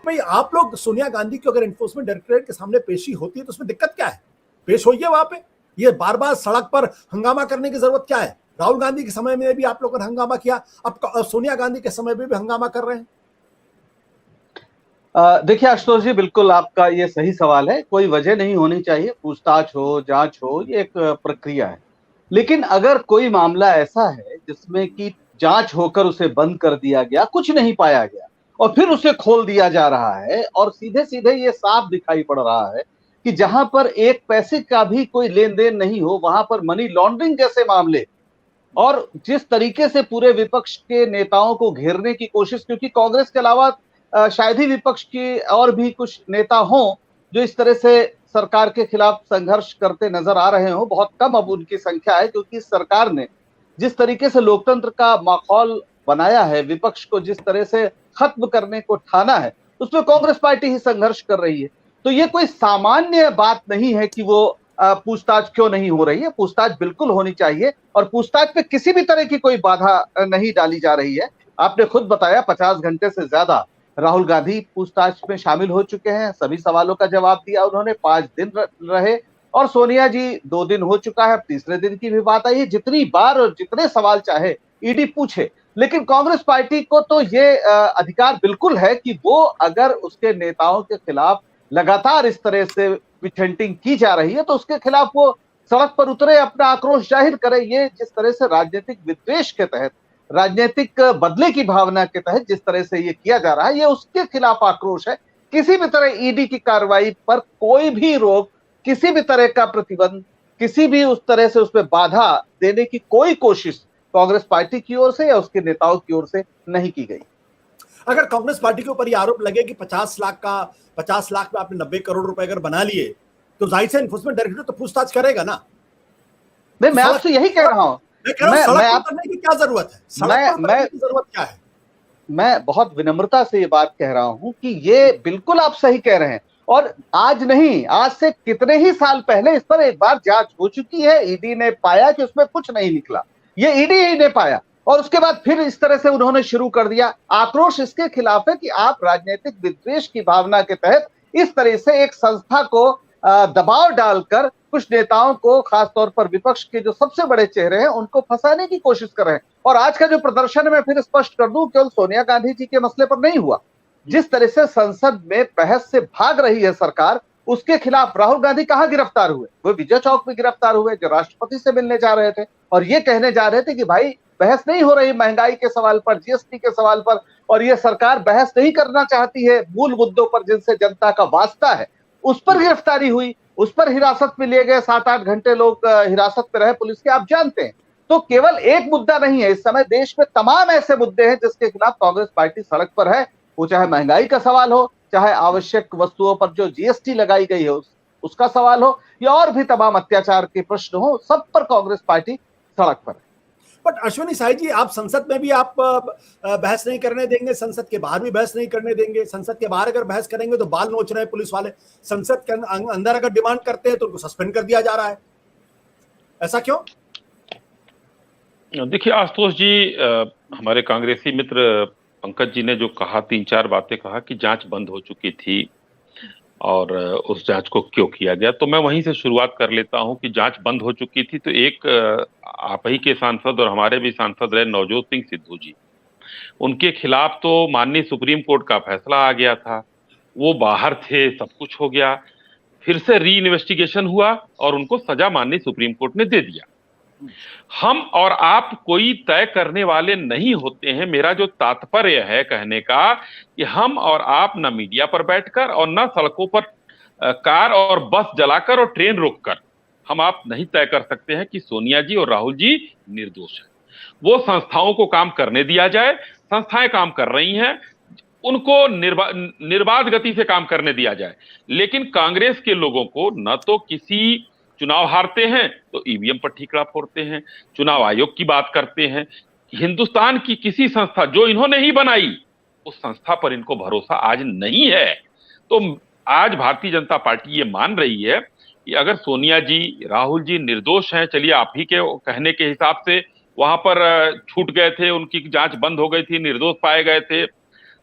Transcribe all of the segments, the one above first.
भाई आप लोग सोनिया गांधी की अगर एनफोर्समेंट डायरेक्टरेट के सामने पेशी होती है तो उसमें दिक्कत क्या है? पेश होइए वहां पे। ये बार बार सड़क पर हंगामा करने की जरूरत क्या है? राहुल गांधी के समय में भी आप लोगों ने हंगामा किया, अब सोनिया गांधी के समय में भी हंगामा कर रहे हैं। देखिए आशुतोष जी, बिल्कुल आपका ये सही सवाल है। कोई वजह नहीं होनी चाहिए, पूछताछ हो, जांच हो, ये एक प्रक्रिया है। लेकिन अगर कोई मामला ऐसा है जिसमें कि जांच होकर उसे बंद कर दिया गया, कुछ नहीं पाया गया और फिर उसे खोल दिया जा रहा है और सीधे सीधे ये साफ दिखाई पड़ रहा है कि जहां पर एक पैसे का भी कोई लेन देन नहीं हो, वहां पर मनी लॉन्ड्रिंग जैसे मामले और जिस तरीके से पूरे विपक्ष के नेताओं को घेरने की कोशिश, क्योंकि कांग्रेस के अलावा शायद ही विपक्ष की और भी कुछ नेता हों जो इस तरह से सरकार के खिलाफ संघर्ष करते नजर आ रहे हो। बहुत कम अब उनकी संख्या है, क्योंकि इस सरकार ने जिस तरीके से लोकतंत्र का माहौल बनाया है, विपक्ष को जिस तरह से खत्म करने को ठाना है, उसमें कांग्रेस पार्टी ही संघर्ष कर रही है। तो ये कोई सामान्य बात नहीं है कि वो पूछताछ क्यों नहीं हो रही है। पूछताछ बिल्कुल होनी चाहिए और पूछताछ पे किसी भी तरह की कोई बाधा नहीं डाली जा रही है। आपने खुद बताया 50 घंटे से ज्यादा राहुल गांधी पूछताछ में शामिल हो चुके हैं, सभी सवालों का जवाब दिया उन्होंने, 5 दिन रहे और सोनिया जी 2 दिन हो चुका है, अब तीसरे दिन की भी बात आई है। जितनी बार और जितने सवाल चाहे ईडी पूछे, लेकिन कांग्रेस पार्टी को तो ये अधिकार बिल्कुल है कि वो अगर उसके नेताओं के खिलाफ लगातार इस तरह से विछेंटिंग की जा रही है तो उसके खिलाफ वो सड़क पर उतरे, अपना आक्रोश जाहिर करे। ये जिस तरह से राजनीतिक विद्वेष के तहत, राजनीतिक बदले की भावना के तहत जिस तरह से ये किया जा रहा है, ये उसके खिलाफ आक्रोश है। किसी भी तरह ईडी की कार्रवाई पर कोई भी रोक, किसी भी तरह का प्रतिबंध, किसी भी उस तरह से उसमें बाधा देने की कोई कोशिश कांग्रेस पार्टी की ओर से या उसके नेताओं की ओर से नहीं की गई। अगर कांग्रेस पार्टी के ऊपर ये आरोप लगे कि 50 लाख में आपने 90 करोड़ रुपए अगर बना लिए, तो जाहिर से एनफोर्समेंट डायरेक्टरेट तो पूछताछ करेगा ना। मैं आपसे यही कह रहा हूं। सड़क पर करने की क्या जरूरत है? सड़क पर करने की जरूरत क्या है? मैं बहुत विनम्रता से ये बात कह रहा हूं कि ये बिल्कुल आप सही कह रहे हैं और आज नहीं, आज से कितने ही साल पहले इस पर एक बार जांच हो चुकी है। ईडी ने पाया कि उसमें कुछ नहीं निकला, ये ईडी ही ने पाया और उसके बाद फिर इस तरह से उन्होंने शुरू कर दिया। आक्रोश इसके खिलाफ है कि आप राजनीतिक विद्वेष की भावना के तहत इस तरह से एक संस्था को दबाव डालकर कुछ नेताओं को, खासतौर पर विपक्ष के जो सबसे बड़े चेहरे हैं, उनको फंसाने की कोशिश कर रहे हैं। और आज का जो प्रदर्शन है, मैं फिर स्पष्ट कर दूं, केवल सोनिया गांधी जी के मसले पर नहीं हुआ। जिस तरह से संसद में बहस से भाग रही है सरकार, उसके खिलाफ राहुल गांधी कहां गिरफ्तार हुए? वो विजय चौक में गिरफ्तार हुए, जो राष्ट्रपति से मिलने जा रहे थे और ये कहने जा रहे थे कि भाई बहस नहीं हो रही महंगाई के सवाल पर, जीएसटी के सवाल पर, और ये सरकार बहस नहीं करना चाहती है मूल मुद्दों पर जिनसे जनता का वास्ता है। उस पर गिरफ्तारी हुई, उस पर हिरासत में लिए गए, 7-8 घंटे लोग हिरासत में रहे पुलिस के, आप जानते हैं। तो केवल एक मुद्दा नहीं है, इस समय देश में तमाम ऐसे मुद्दे हैं जिसके खिलाफ कांग्रेस पार्टी सड़क पर है। वो चाहे महंगाई का सवाल हो, चाहे आवश्यक वस्तुओं पर जो जीएसटी लगाई गई है उसका सवाल हो, या और भी तमाम अत्याचार के प्रश्न हो, सब पर कांग्रेस पार्टी सड़क पर है। बट अश्विनी साई जी, आप संसद में भी आप बहस नहीं करने देंगे, संसद के बाहर भी बहस नहीं करने देंगे। संसद के बाहर अगर बहस करेंगे तो बाल नोच रहे हैं पुलिस वाले, संसद के अंदर अगर डिमांड करते हैं तो उनको सस्पेंड कर दिया जा रहा है। ऐसा क्यों? देखिए आशुतोष जी, हमारे कांग्रेसी मित्र पंकज जी ने जो कहा, 3-4 बातें कहा कि जांच बंद हो चुकी थी और उस जांच को क्यों किया गया, तो मैं वहीं से शुरुआत कर लेता हूं कि जांच बंद हो चुकी थी तो एक आप ही के सांसद और हमारे भी सांसद रहे नवजोत सिंह सिद्धू जी, उनके खिलाफ तो माननीय सुप्रीम कोर्ट का फैसला आ गया था, वो बाहर थे, सब कुछ हो गया, फिर से री इन्वेस्टिगेशन हुआ और उनको सजा माननीय सुप्रीम कोर्ट ने दे दिया। हम और आप कोई तय करने वाले नहीं होते हैं। मेरा जो तात्पर्य है कहने का कि हम और आप न मीडिया पर बैठकर और न सड़कों पर कार और बस जलाकर और ट्रेन रोककर हम आप नहीं तय कर सकते हैं कि सोनिया जी और राहुल जी निर्दोष हैं। वो संस्थाओं को काम करने दिया जाए, संस्थाएं काम कर रही हैं, उनको निर्बाध गति से काम करने दिया जाए। लेकिन कांग्रेस के लोगों को न तो किसी चुनाव हारते हैं तो ईवीएम पर ठीकरा फोड़ते हैं, चुनाव आयोग की बात करते हैं, हिंदुस्तान की किसी संस्था जो इन्होंने ही बनाई उस संस्था पर इनको भरोसा आज नहीं है। तो आज भारतीय जनता पार्टी ये मान रही है कि अगर सोनिया जी, राहुल जी निर्दोष हैं, चलिए आप ही के कहने के हिसाब से वहां पर छूट गए थे, उनकी जांच बंद हो गई थी, निर्दोष पाए गए थे,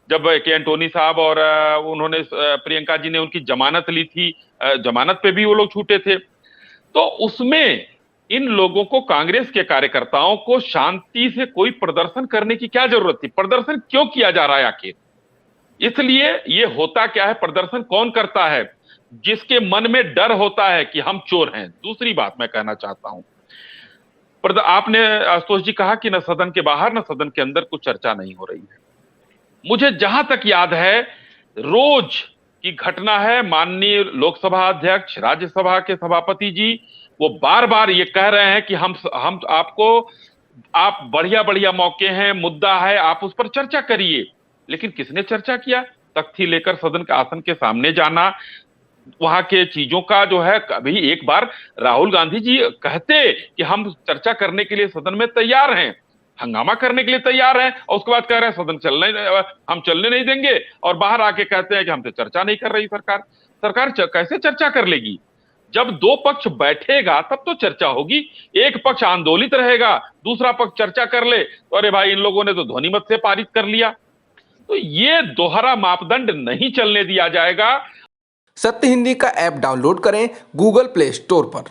जब के एंटोनी साहब और उन्होंने प्रियंका जी ने उनकी जमानत ली थी, जमानत पे भी वो लोग छूटे थे। तो उसमें इन लोगों को, कांग्रेस के कार्यकर्ताओं को शांति से कोई प्रदर्शन करने की क्या जरूरत थी? प्रदर्शन क्यों किया जा रहा है आखिर? इसलिए ये होता क्या है, प्रदर्शन कौन करता है? जिसके मन में डर होता है कि हम चोर हैं। दूसरी बात मैं कहना चाहता हूं, आपने आशुतोष जी कहा कि न सदन के बाहर न सदन के अंदर कुछ चर्चा नहीं हो रही है। मुझे जहां तक याद है, रोज की घटना है, माननीय लोकसभा अध्यक्ष, राज्यसभा के सभापति जी वो बार बार ये कह रहे हैं कि हम आपको, आप बढ़िया बढ़िया मौके हैं, मुद्दा है, आप उस पर चर्चा करिए। लेकिन किसने चर्चा किया? तख्ती लेकर सदन के आसन के सामने जाना, वहां के चीजों का जो है, कभी एक बार राहुल गांधी जी कहते कि हम चर्चा करने के लिए सदन में तैयार हैं, हंगामा करने के लिए तैयार हैं, और उसके बाद कह रहे हैं सदन हम चलने नहीं देंगे, और बाहर आके कहते हैं कि हमसे चर्चा नहीं कर रही सरकार। सरकार कैसे चर्चा कर लेगी? जब दो पक्ष बैठेगा तब तो चर्चा होगी। एक पक्ष आंदोलित रहेगा, दूसरा पक्ष चर्चा कर ले तो अरे भाई इन लोगों ने तो ध्वनिमत से पारित कर लिया। तो ये दोहरा मापदंड नहीं चलने दिया जाएगा। सत्य हिंदी का ऐप डाउनलोड करें गूगल प्ले स्टोर पर।